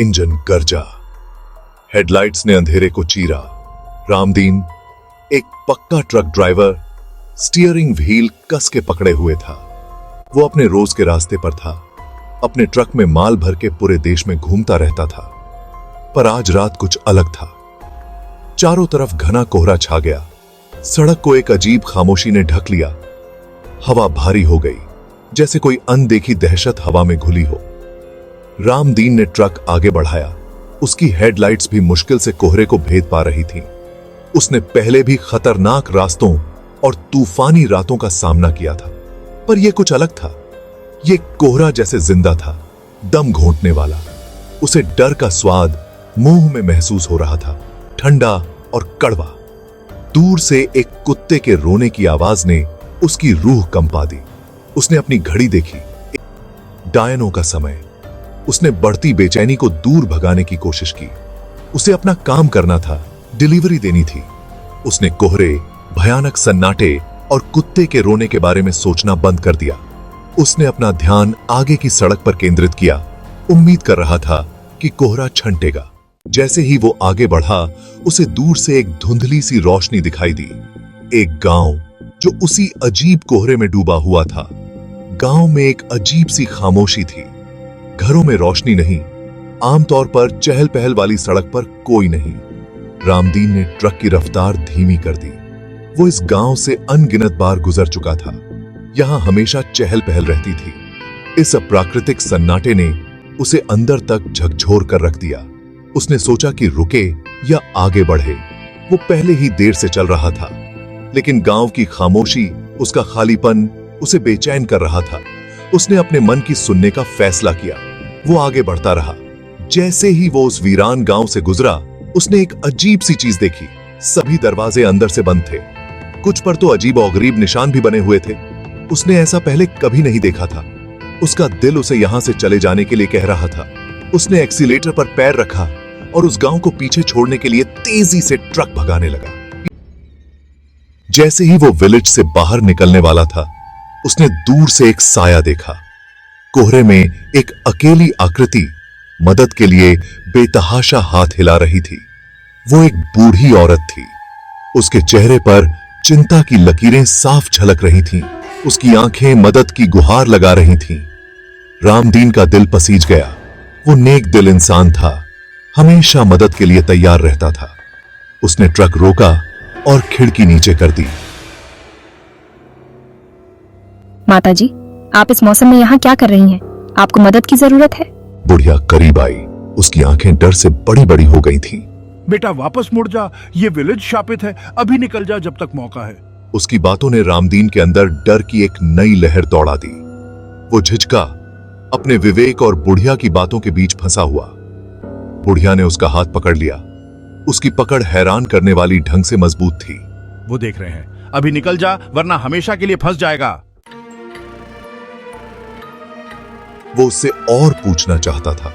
Engine गरजा, headlights ने अंधेरे को चीरा। रामदीन, एक पक्का ट्रक ड्राइवर, स्टीयरिंग व्हील कस के पकड़े हुए था। वो अपने रोज के रास्ते पर था, अपने ट्रक में माल भर के पूरे देश में घूमता रहता था। पर आज रात कुछ अलग था। चारों तरफ घना कोहरा छा गया, सड़क को एक अजीब खामोशी ने ढक लिया। हवा भारी हो गई, जैसे कोई अनदेखी दहशत हवा में घुली हो। रामदीन ने ट्रक आगे बढ़ाया। उसकी हेडलाइट्स भी मुश्किल से कोहरे को भेद पा रही थीं। उसने पहले भी खतरनाक रास्तों और तूफानी रातों का सामना किया था, पर यह कुछ अलग था। यह कोहरा जैसे जिंदा था, दम घोंटने वाला। उसे डर का स्वाद मुंह में महसूस हो रहा था, ठंडा और कड़वा। दूर से एक कुत्ते के रोने की आवाज ने उसकी रूह कंपा दी। उसने अपनी घड़ी देखी, डायनों का समय। उसने बढ़ती बेचैनी को दूर भगाने की कोशिश की। उसे अपना काम करना था, डिलीवरी देनी थी। उसने कोहरे, भयानक सन्नाटे और कुत्ते के रोने के बारे में सोचना बंद कर दिया। उसने अपना ध्यान आगे की सड़क पर केंद्रित किया, उम्मीद कर रहा था कि कोहरा छंटेगा। जैसे ही वो आगे बढ़ा, उसे दूर से एक धुंधली सी रोशनी दिखाई दी। एक गांव जो उसी अजीब कोहरे में डूबा हुआ था। गांव में एक अजीब सी खामोशी थी। घरों में रोशनी नहीं, आमतौर पर चहल पहल वाली सड़क पर कोई नहीं। रामदीन ने ट्रक की रफ्तार धीमी कर दी। वो इस गांव से अनगिनत बार गुजर चुका था। यहां हमेशा चहल पहल रहती थी। इस अप्राकृतिक सन्नाटे ने उसे अंदर तक झकझोर कर रख दिया। उसने सोचा कि रुके या आगे बढ़े। वो पहले ही देर से चल रहा था, लेकिन गांव की खामोशी, उसका खालीपन उसे बेचैन कर रहा था। उसने अपने मन की सुनने का फैसला किया। वो आगे बढ़ता रहा। जैसे ही वो उस वीरान गांव से गुजरा, उसने एक अजीब सी चीज देखी। सभी दरवाजे अंदर से बंद थे, कुछ पर तो अजीब और गरीब निशान भी बने हुए थे। उसने ऐसा पहले कभी नहीं देखा था। उसका दिल उसे यहां से चले जाने के लिए कह रहा था। उसने एक्सीलेटर पर पैर रखा और उस गांव को पीछे छोड़ने के लिए तेजी से ट्रक भगाने लगा। जैसे ही वो विलेज से बाहर निकलने वाला था, उसने दूर से एक साया देखा। कोहरे में एक अकेली आकृति मदद के लिए बेतहाशा हाथ हिला रही थी। वो एक बूढ़ी औरत थी। उसके चेहरे पर चिंता की लकीरें साफ झलक रही थीं। उसकी आंखें मदद की गुहार लगा रही थीं। रामदीन का दिल पसीज गया। वो नेक दिल इंसान था, हमेशा मदद के लिए तैयार रहता था। उसने ट्रक रोका और खिड़की नीचे कर दी। माताजी, आप इस मौसम में यहाँ क्या कर रही हैं? आपको मदद की जरूरत है? बुढ़िया करीब आई। उसकी आंखें डर से बड़ी बड़ी हो गई थीं। बेटा वापस मुड़ जा, ये विलेज शापित है, अभी निकल जा जब तक मौका है। उसकी बातों ने रामदीन के अंदर डर की एक नई लहर दौड़ा दी। वो झिझका, अपने विवेक और बुढ़िया की बातों के बीच फंसा हुआ। बुढ़िया ने उसका हाथ पकड़ लिया। उसकी पकड़ हैरान करने वाली ढंग से मजबूत थी। वो देख रहे हैं, अभी निकल जा वरना हमेशा के लिए फंस जाएगा। वो उससे और पूछना चाहता था,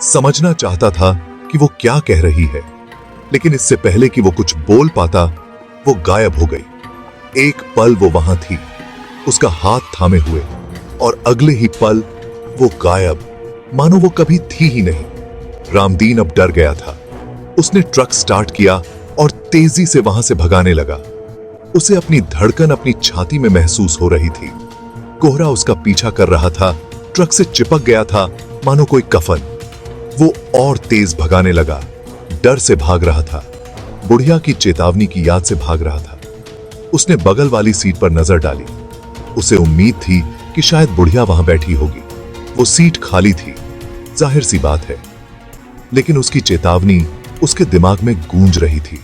समझना चाहता था कि वो क्या कह रही है, लेकिन इससे पहले कि वो कुछ बोल पाता, वो गायब हो गई। एक पल वो वहां थी, उसका हाथ थामे हुए, और अगले ही पल वो गायब, मानो वो कभी थी ही नहीं। रामदीन अब डर गया था। उसने ट्रक स्टार्ट किया और तेजी से वहां से भगाने लगा। उसे अपनी धड़कन अपनी छाती में महसूस हो रही थी। कोहरा उसका पीछा कर रहा था, ट्रक से चिपक गया था मानो कोई कफन। वो और तेज भगाने लगा, डर से भाग रहा था, बुढ़िया की चेतावनी की याद से भाग रहा था। उसने बगल वाली सीट पर नजर डाली। उसे उम्मीद थी कि शायद बुढ़िया वहां बैठी होगी। वो सीट खाली थी, जाहिर सी बात है, लेकिन उसकी चेतावनी उसके दिमाग में गूंज रही थी।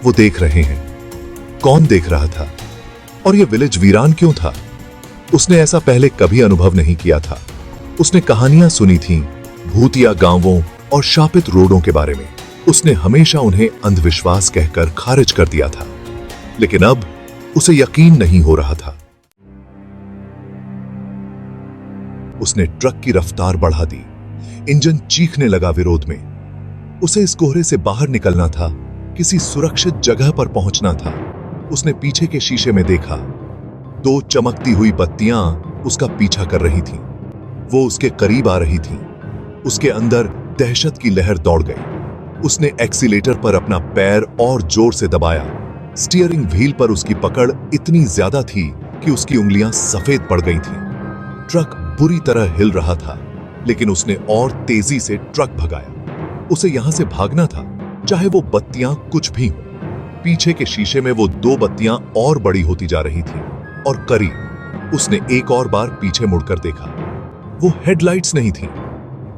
वो देख रहे हैं। कौन देख रहा था? और यह विलेज वीरान क्यों था? उसने ऐसा पहले कभी अनुभव नहीं किया था। उसने कहानियां सुनी थीं, भूतिया गांवों और शापित रोडों के बारे में। उसने हमेशा उन्हें अंधविश्वास कहकर खारिज कर दिया था, लेकिन अब उसे यकीन नहीं हो रहा था। उसने ट्रक की रफ्तार बढ़ा दी। इंजन चीखने लगा विरोध में। उसे इस कोहरे से बाहर निकलना था, किसी सुरक्षित जगह पर पहुंचना था। उसने पीछे के शीशे में देखा, दो चमकती हुई बत्तियां उसका पीछा कर रही थीं। वो उसके करीब आ रही थीं। उसके अंदर दहशत की लहर दौड़ गई। उसने एक्सीलेटर पर अपना पैर और जोर से दबाया। स्टीयरिंग व्हील पर उसकी पकड़ इतनी ज्यादा थी कि उसकी उंगलियां सफेद पड़ गई थीं। ट्रक बुरी तरह हिल रहा था, लेकिन उसने और तेजी से ट्रक भगाया। उसे यहां से भागना था, चाहे वो बत्तियां कुछ भी हों। पीछे के शीशे में वो 2 बत्तियां और बड़ी होती जा रही थीं और करीब। उसने एक और बार पीछे मुड़कर देखा। वो हेडलाइट्स नहीं थीं,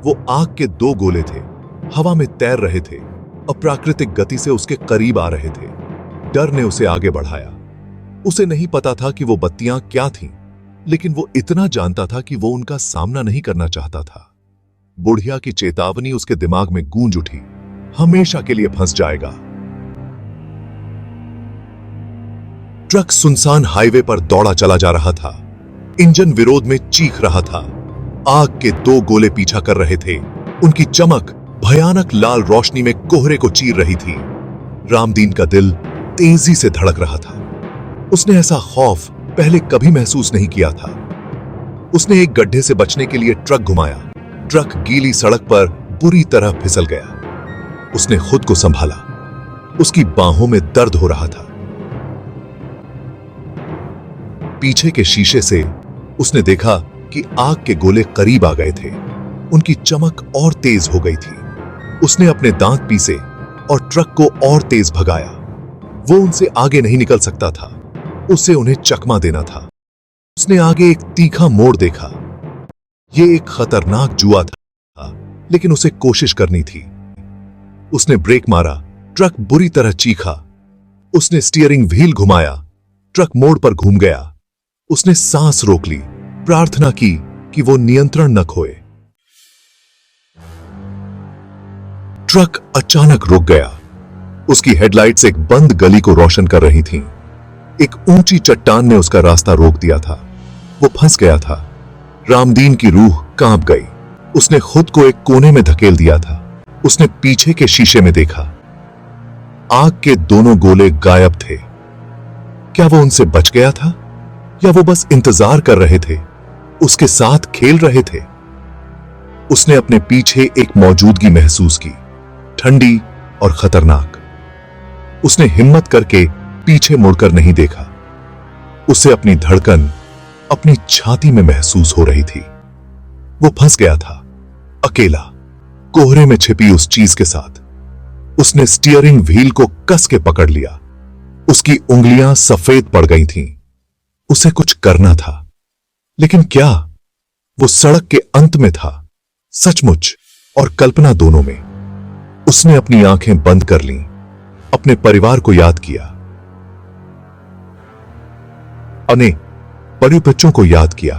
वो आग के 2 गोले थे, हवा में तैर रहे थे, अप्राकृतिक गति से उसके करीब आ रहे थे। डर ने उसे आगे बढ़ाया। उसे नहीं पता था कि वो बत्तियां क्या थीं, लेकिन वो इतना जानता था कि वो उनका सामना नहीं करना चाहता था। बुढ़िया की चेतावनी उसके दिमाग में गूंज उठी, हमेशा के लिए फंस जाएगा। ट्रक सुनसान हाईवे पर दौड़ा चला जा रहा था। इंजन विरोध में चीख रहा था। आग के 2 गोले पीछा कर रहे थे। उनकी चमक भयानक लाल रोशनी में कोहरे को चीर रही थी। रामदीन का दिल तेजी से धड़क रहा था। उसने ऐसा खौफ पहले कभी महसूस नहीं किया था। उसने एक गड्ढे से बचने के लिए ट्रक घुमाया। ट्रक गीली सड़क पर बुरी तरह फिसल गया। उसने खुद को संभाला। उसकी बाहों में दर्द हो रहा था। पीछे के शीशे से उसने देखा कि आग के गोले करीब आ गए थे। उनकी चमक और तेज हो गई थी। उसने अपने दांत पीसे और ट्रक को और तेज भगाया। वो उनसे आगे नहीं निकल सकता था। उसे उन्हें चकमा देना था। उसने आगे एक तीखा मोड़ देखा। यह एक खतरनाक जुआ था, लेकिन उसे कोशिश करनी थी। उसने ब्रेक मारा। ट्रक बुरी तरह चीखा। उसने स्टीयरिंग व्हील घुमाया। ट्रक मोड़ पर घूम गया। उसने सांस रोक ली, प्रार्थना की कि वो नियंत्रण न खोए। ट्रक अचानक रुक गया। उसकी हेडलाइट्स एक बंद गली को रोशन कर रही थीं। एक ऊंची चट्टान ने उसका रास्ता रोक दिया था। वो फंस गया था। रामदीन की रूह कांप गई। उसने खुद को एक कोने में धकेल दिया था। उसने पीछे के शीशे में देखा। आग के दोनों गोले गायब थे। क्या वो उनसे बच गया था, या वो बस इंतजार कर रहे थे, उसके साथ खेल रहे थे? उसने अपने पीछे एक मौजूदगी महसूस की, ठंडी और खतरनाक। उसने हिम्मत करके पीछे मुड़कर नहीं देखा। उसे अपनी धड़कन अपनी छाती में महसूस हो रही थी। वो फंस गया था, अकेला, कोहरे में छिपी उस चीज के साथ। उसने स्टीयरिंग व्हील को कस के पकड़ लिया। उसकी उंगलियां सफेद पड़ गई थीं। उसे कुछ करना था, लेकिन क्या? वो सड़क के अंत में था, सचमुच और कल्पना दोनों में। उसने अपनी आंखें बंद कर लीं, अपने परिवार को याद किया, अपने बड़े बच्चों को याद किया।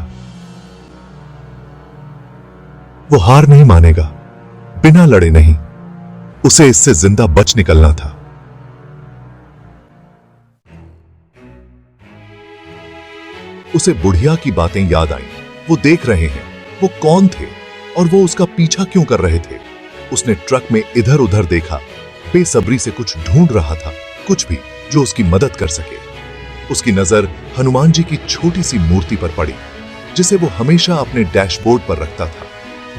वो हार नहीं मानेगा, बिना लड़े नहीं। उसे इससे जिंदा बच निकलना था। उसे बुढ़िया की बातें याद आईं। वो देख रहे हैं, वो कौन थे और वो उसका पीछा क्यों कर रहे थे। उसने ट्रक में इधर उधर देखा, बेसब्री से कुछ ढूंढ रहा था, कुछ भी जो उसकी मदद कर सके। उसकी नजर हनुमान जी की छोटी सी मूर्ति पर पड़ी, जिसे वो हमेशा अपने डैशबोर्ड पर रखता था।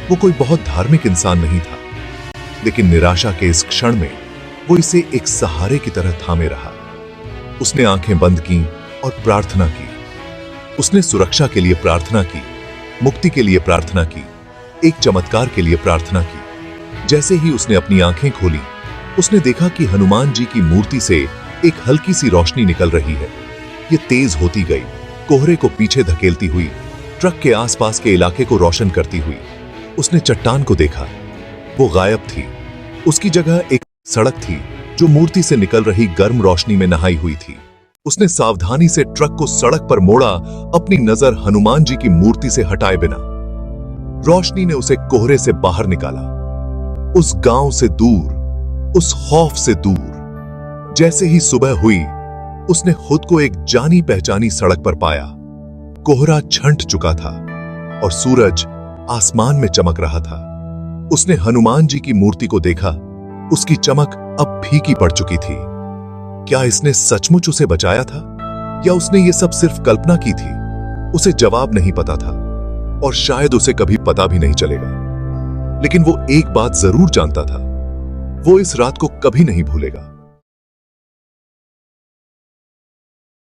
वो कोई बहुत धार्मिक इंसान नहीं था, लेकिन निराशा के इस क्षण में वो इसे एक सहारे की तरह थामे रहा। उसने आंखें बंद की और प्रार्थना की। उसने सुरक्षा के लिए प्रार्थना की, मुक्ति के लिए प्रार्थना की, एक चमत्कार के लिए प्रार्थना की। जैसे ही उसने अपनी आंखें खोली, उसने देखा कि हनुमान जी की मूर्ति से एक हल्की सी रोशनी निकल रही है। ये तेज होती गई, कोहरे को पीछे धकेलती हुई, ट्रक के आसपास के इलाके को रोशन करती हुई। उसने चट्टान को देखा, वो गायब थी। उसकी जगह एक सड़क थी जो मूर्ति से निकल रही गर्म रोशनी में नहाई हुई थी। उसने सावधानी से ट्रक को सड़क पर मोड़ा, अपनी नजर हनुमान जी की मूर्ति से हटाए बिना। रोशनी ने उसे कोहरे से बाहर निकाला, उस गांव से दूर, उस खौफ से दूर। जैसे ही सुबह हुई, उसने खुद को एक जानी पहचानी सड़क पर पाया। कोहरा छंट चुका था और सूरज आसमान में चमक रहा था। उसने हनुमान जी की मूर्ति को देखा। उसकी चमक अब फीकी पड़ चुकी थी। क्या इसने सचमुच उसे बचाया था, या उसने ये सब सिर्फ कल्पना की थी? उसे जवाब नहीं पता था, और शायद उसे कभी पता भी नहीं चलेगा। लेकिन वो एक बात जरूर जानता था, वो इस रात को कभी नहीं भूलेगा।